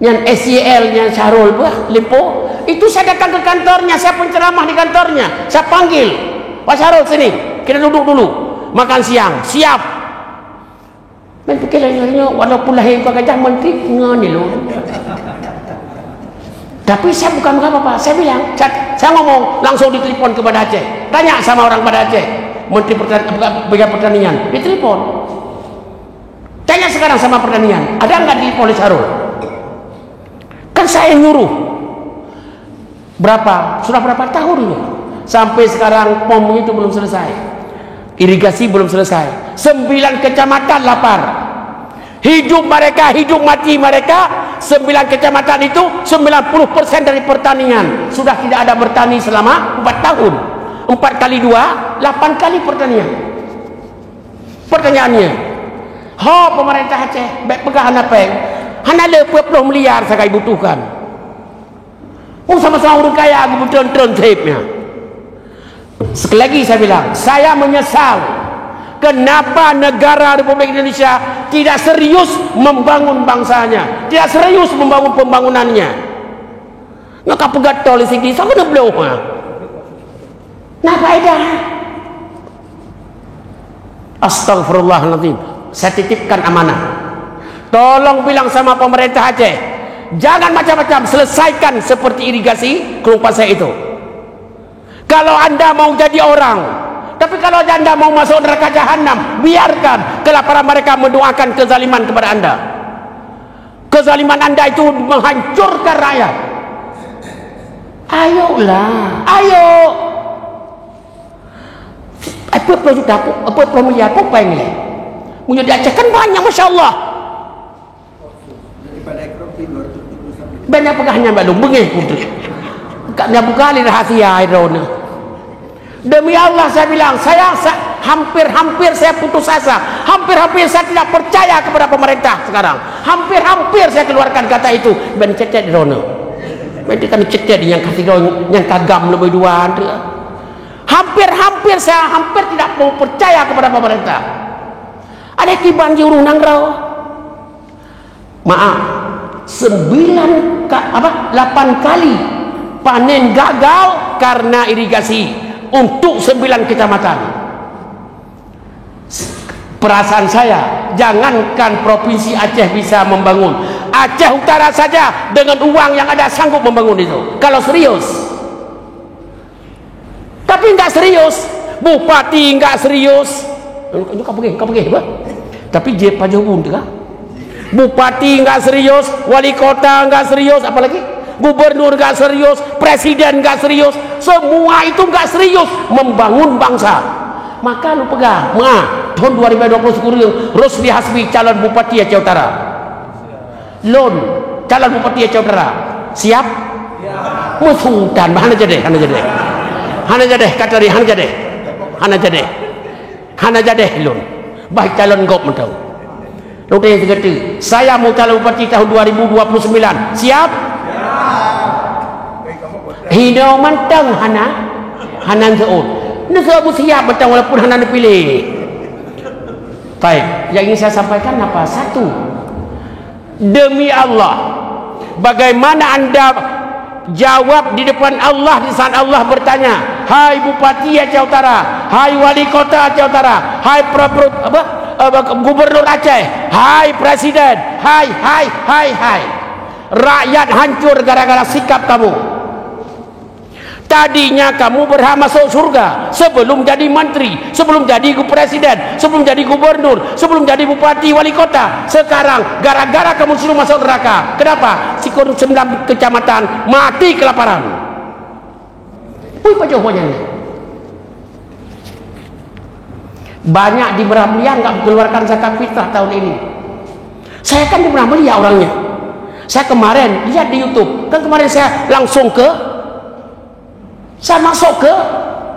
yang SYL, yang Syarul Limpo, itu saya datang ke kantornya, saya penceramah di kantornya, saya panggil, Pak Syarul sini, kita duduk dulu, makan siang, siap. Men pikirnya walaupun lahir kau gajah menteri ngani loh. Tapi saya bukan apa-apa, saya bilang, saya ngomong langsung ditelepon kepada Aceh, tanya sama orang pada Aceh, Menteri Pertanian, ditelepon, tanya sekarang sama pertanian, ada nggak di Polres Syarul? Kan saya nyuruh. Sudah berapa tahun loh, sampai sekarang pomnya itu belum selesai, irigasi belum selesai, 9 kecamatan lapar, hidup mati mereka. 9 kecamatan itu 90% dari pertanian, sudah tidak ada bertani selama 4 tahun. 4 kali 2, 8 kali pertanian. Pertanyaannya, pemerintah Aceh baik pegang Napeng, hana le 20 miliar saya butuhkan. Sama-sama orang kaya kebutuhan tripnya. Sekali lagi saya bilang, saya menyesal kenapa negara Republik Indonesia tidak serius membangun bangsanya, tidak serius membangun pembangunannya. Ngaka pegat tol sini, so kena blow. Nah faedah. Astagfirullahaladzim. Saya titipkan amanah. Tolong bilang sama pemerintah Aceh, jangan macam-macam, selesaikan seperti irigasi kelumpang saya itu. Kalau anda mau jadi orang, tapi kalau anda mau masuk neraka jahanam, biarkan kelaparan mereka mendoakan kezaliman kepada anda. Kezaliman anda itu menghancurkan rakyat. Ayolah, ayo. Apa juta, apa miliar, apa pengen? Punya di Aceh kan banyak, masya Allah. Banyak pegahnya balung, bengih putri. Kaknya bukali rahasia Irona. Demi Allah saya bilang, saya hampir-hampir saya putus asa, hampir-hampir saya tidak percaya kepada pemerintah sekarang, hampir-hampir saya keluarkan kata itu. Ben cecet Irona, berarti kan cecet yang kasih yang kagam lebih dua. Hampir-hampir saya hampir tidak mau percaya kepada pemerintah. Ada kiban jurung nangrau. Maaf, 8 kali panen gagal karena irigasi untuk 9 kecamatan. Perasaan saya, jangankan provinsi Aceh bisa membangun, Aceh Utara saja dengan uang yang ada sanggup membangun itu kalau serius. Tapi enggak serius, bupati enggak serius. Kau pergi, apa? Tapi je pajobun tu kah? Bupati enggak serius, wali kota enggak serius, apalagi gubernur enggak serius, presiden enggak serius, semua itu enggak serius membangun bangsa. Maka lu pegang, tahun 2020 Rosli Hasbi calon bupati Aceh Utara. Lon calon bupati Aceh Utara. Siap? Musudan, mana jadi? Hana jadi kata dia, hana jadi lon. Baik calon gop mentau. Lu tanya kata, saya mau calon bupati tahun 2029. Siap? Hidau mentang hana seun. Ini sebab siap mentang walaupun hana dipilih. Baik, yang ingin saya sampaikan apa? Satu, demi Allah, bagaimana anda jawab di depan Allah di saat Allah bertanya, hai Bupati Aceh Utara, hai Wali Kota Aceh Utara, hai Gubernur Aceh, hai Presiden, hai. Rakyat hancur gara-gara sikap kamu. Tadinya kamu berhak masuk surga sebelum jadi menteri, sebelum jadi presiden, sebelum jadi gubernur, sebelum jadi bupati, wali kota. Sekarang gara-gara kamu suruh masuk neraka. Kenapa? Sikor 9 kecamatan mati kelaparan. Apa jawabannya? Banyak di Meramlia nggak mengeluarkan zakat fitrah tahun ini. Saya kan di Meramlia orangnya. Saya kemarin lihat di YouTube, kan kemarin saya langsung saya masuk ke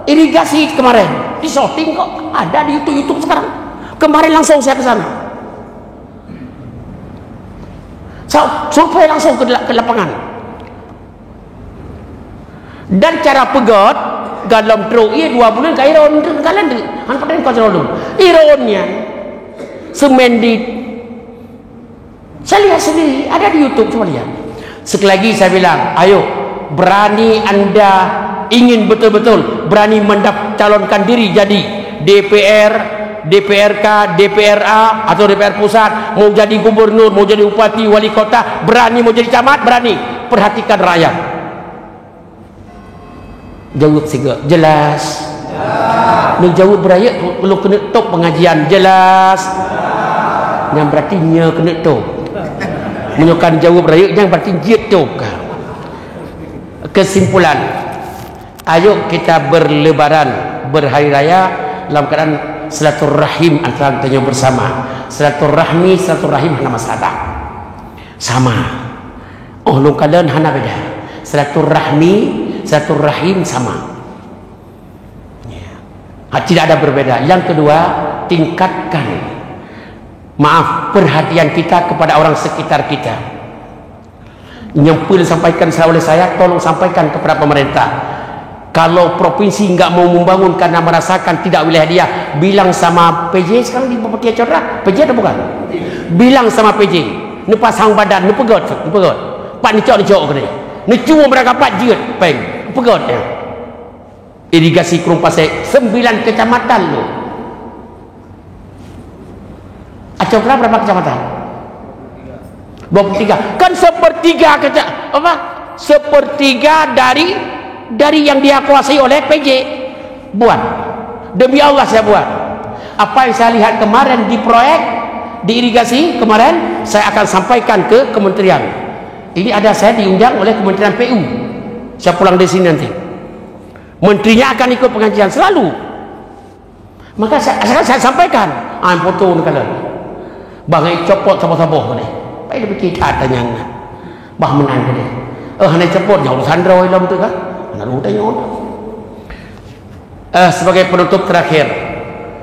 irigasi kemarin, di shooting kok ada di YouTube sekarang. Kemarin langsung saya ke sana. Saya survei langsung ke lapangan. Dan cara pegot dalam truk ia 2 bulan ke iron kalian hanpatin kau dulu. Ironnya semendit. Saya lihat sendiri ada di YouTube, coba lihat. Sekali lagi saya bilang, ayo berani anda ingin betul-betul berani mencalonkan diri jadi DPR, DPRK, DPRA atau DPR pusat, mau jadi gubernur, mau jadi bupati, wali kota, berani mau jadi camat, berani. Perhatikan rakyat. Jawab siga, jelas. Nak jawab berayak perlu kena top pengajian, jelas. Yang berarti nya kena top. Menyokan jawab berayak yang berarti jit top. Kesimpulan, ayo kita berlebaran, berhari raya dalam keadaan silaturahim antara kita bersama. Silaturahmi, silaturahim hana masalah. Sama. Oh, lu kalian hana beda. Silaturahmi, silaturahim sama. Ya. Tidak ada berbeda. Yang kedua, tingkatkan perhatian kita kepada orang sekitar kita. Yang perlu disampaikan oleh saya, tolong sampaikan kepada pemerintah. Kalau provinsi nggak mau membangun karena merasakan tidak wilayah dia, bilang sama PJ. Sekarang di Bupati Cerah, PJ ada bukan? Bilang sama PJ, ni pasang badan, ni pegot. Pak ni cok ke ni. Ni cuma berapa jut, peng, pegot ya. Irigasi Kurung Pasir 9 kecamatan lo. Acau Kelah berapa kecamatan? 23. Kan sepertiga sepertiga dari yang dia kuasai oleh PJ. Buat, demi Allah saya buat. Apa yang saya lihat kemarin di proyek di irigasi kemarin, saya akan sampaikan ke kementerian. Ini ada saya diundang oleh Kementerian PU. Saya pulang dari sini nanti. Menterinya akan ikut pengajian selalu. Maka saya sampaikan. Foto ni kalau bangai copot saboh-saboh ni. Baik dia kita tanya. Bah menang ke dia. Hanya copot jauh sandra dalam tu kan? Lalu tanya orang. Sebagai penutup terakhir,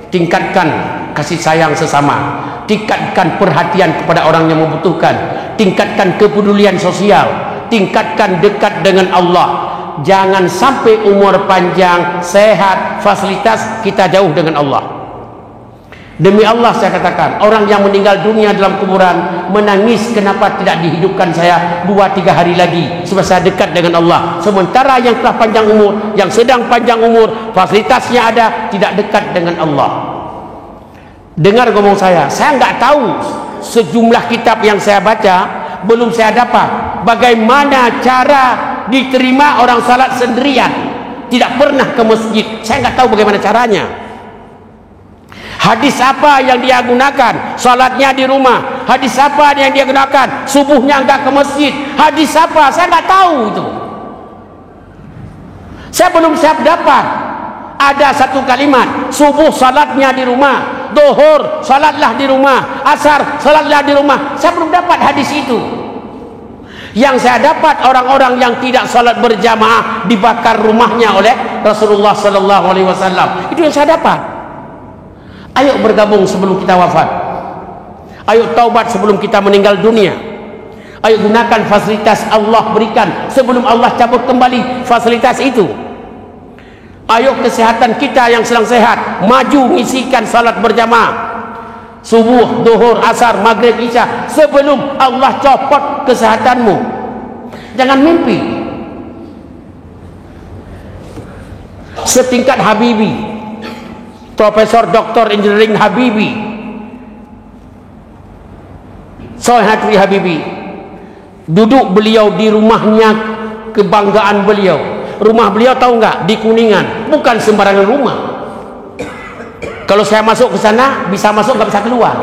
tingkatkan kasih sayang sesama, tingkatkan perhatian kepada orang yang membutuhkan, tingkatkan kepedulian sosial, tingkatkan dekat dengan Allah. Jangan sampai umur panjang, sehat, fasilitas kita jauh dengan Allah. Demi Allah saya katakan, orang yang meninggal dunia dalam kuburan menangis kenapa tidak dihidupkan saya 2-3 hari lagi supaya saya dekat dengan Allah. Sementara yang telah panjang umur, yang sedang panjang umur, fasilitasnya ada, tidak dekat dengan Allah. Dengar ngomong saya nggak tahu sejumlah kitab yang saya baca, belum saya dapat bagaimana cara diterima orang salat sendirian, tidak pernah ke masjid. Saya nggak tahu bagaimana caranya. Hadis apa yang dia gunakan? Salatnya di rumah. Hadis apa yang dia gunakan? Subuhnya enggak ke masjid. Hadis apa? Saya enggak tahu itu. Saya belum siap dapat. Ada satu kalimat, subuh salatnya di rumah, zuhur salatlah di rumah, asar salatlah di rumah. Saya belum dapat hadis itu. Yang saya dapat, orang-orang yang tidak salat berjamaah dibakar rumahnya oleh Rasulullah sallallahu alaihi wasallam. Itu yang saya dapat. Ayo bergabung sebelum kita wafat. Ayo taubat sebelum kita meninggal dunia. Ayo gunakan fasilitas Allah berikan sebelum Allah cabut kembali fasilitas itu. Ayo kesehatan kita yang sedang sehat, maju ngisikan salat berjamaah subuh, zuhur, asar, maghrib, isya sebelum Allah copot kesehatanmu. Jangan mimpi setingkat Habibie, Profesor Dr. Engineering Habibie, Soeharto Habibie, duduk beliau di rumahnya kebanggaan beliau. Rumah beliau tahu nggak? Di Kuningan, bukan sembarangan rumah. Kalau saya masuk ke sana, bisa masuk nggak bisa keluar.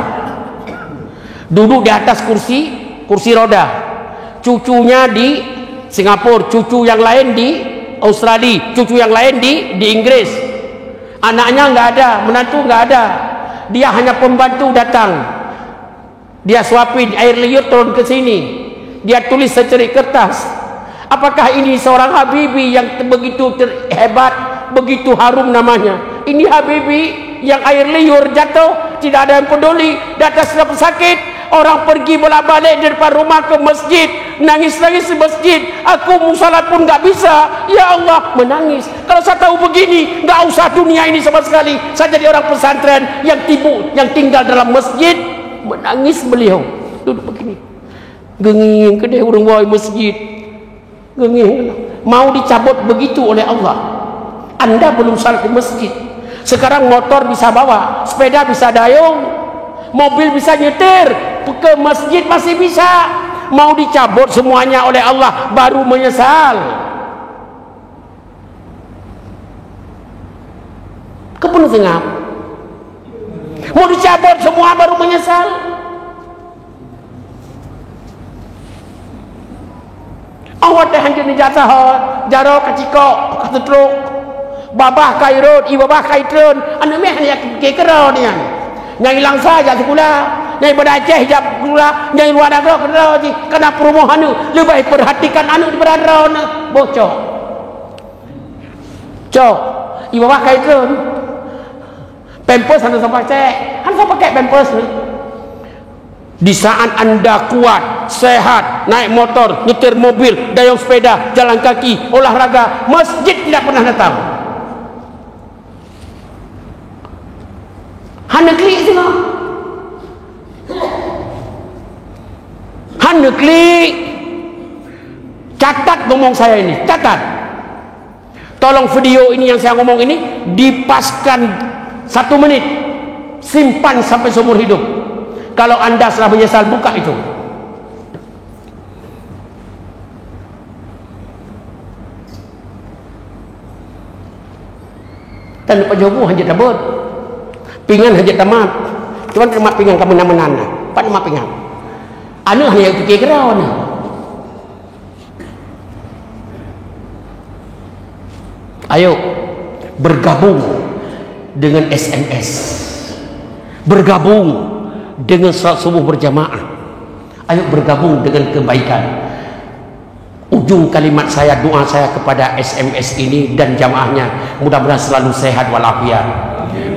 Duduk di atas kursi roda. Cucunya di Singapura, cucu yang lain di Australia, cucu yang lain di Inggris. Anaknya nggak ada, menantu nggak ada. Dia hanya pembantu datang. Dia suapin air liur turun ke sini. Dia tulis secerik kertas. Apakah ini seorang Habibie yang begitu hebat, begitu harum namanya? Ini Habibie yang air liur jatuh, tidak ada yang peduli. Datang sudah pesakit, orang pergi bolak-balik dari depan rumah ke masjid, nangis-nangis di masjid. Aku mau salat pun nggak bisa. Ya Allah, menangis. Kalau saya tahu begini, nggak usah dunia ini sama sekali. Saya jadi orang pesantren yang tinggal dalam masjid. Menangis beliau, duduk begini, genging ke dia orang wahai masjid, genging. Mau dicabut begitu oleh Allah. Anda belum salat di masjid. Sekarang motor bisa bawa, sepeda bisa dayung, mobil bisa nyetir, ke masjid masih bisa. Mau dicabut semuanya oleh Allah, baru menyesal. Kepenuh tengah. Mau dicabut semua baru menyesal. Awak dah hancur ni jasa jaro kacikok katetruk babah kairut i babah kaitron anu meh hanya kekero ni nyai langsa ja sekolah nyai pada Aceh hijab sekolah nyai luar negara kero ji kena perumahan anu lebih perhatikan anu di berada anu bocok cok i babah kaitron pampers anu sampai cek anu sampai pakai pampers ni Di saat Anda kuat, sehat, naik motor, nyetir mobil, dayung sepeda, jalan kaki, olahraga, masjid tidak pernah datang. Hanya klik saja. Hanya klik. Catat ngomong saya ini, catat. Tolong video ini yang saya ngomong ini dipaskan 1 menit, simpan sampai seumur hidup. Kalau Anda setelah menyesal, buka itu. Dan Pak Jokowi hanya dapat pingan hanya tamat. Cuman terima pingan kamu nama-nama. Pak nama pingan. Anu hanya pikir kerawan. Ayo bergabung dengan SMS, bergabung dengan salat subuh berjamaah. Ayo bergabung dengan kebaikan. Ujung kalimat saya, doa saya kepada SMS ini dan jamaahnya, mudah-mudahan selalu sehat walafiat,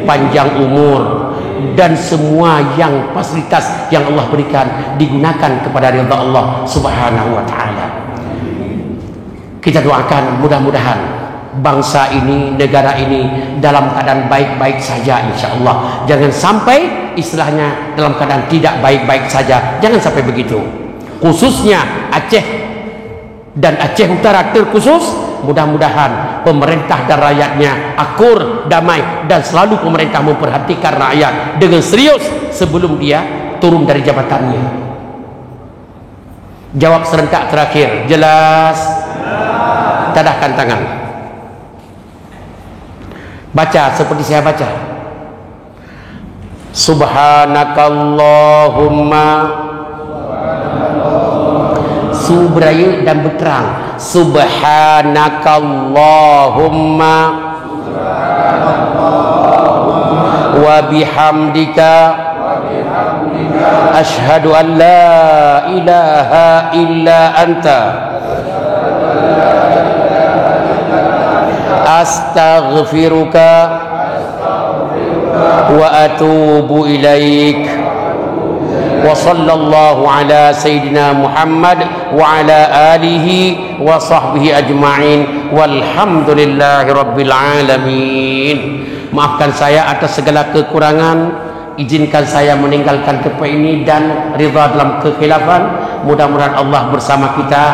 panjang umur, dan semua yang fasilitas yang Allah berikan digunakan kepada ridha Allah Subhanahu wa taala. Kita doakan mudah-mudahan bangsa ini, negara ini dalam keadaan baik-baik saja insyaallah. Jangan sampai istilahnya dalam keadaan tidak baik-baik saja. Jangan sampai begitu. Khususnya Aceh dan Aceh Utara terkhusus, mudah-mudahan pemerintah dan rakyatnya akur, damai, dan selalu pemerintah memperhatikan rakyat dengan serius sebelum dia turun dari jabatannya. Jawab serentak terakhir. Jelas? Tadahkan tangan. Baca seperti saya baca. Subhanakallahumma, subraya dan berterang. Subhanakallahumma wa bihamdika asyhadu an la ilaha illa anta astaghfiruka wa atubu ilaik. Wa sallallahu ala sayyidina Muhammad wa ala alihi wa sahbihi ajma'in walhamdulillahi rabbil alamin. Maafkan saya atas segala kekurangan. Izinkan saya meninggalkan tempat ini dan ridha dalam kekhilafan. Mudah-mudahan Allah bersama kita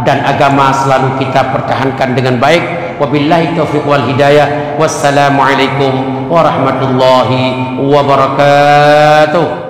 dan agama selalu kita pertahankan dengan baik. Wabillahi taufiq wal hidayah. Wassalamualaikum warahmatullahi wabarakatuh.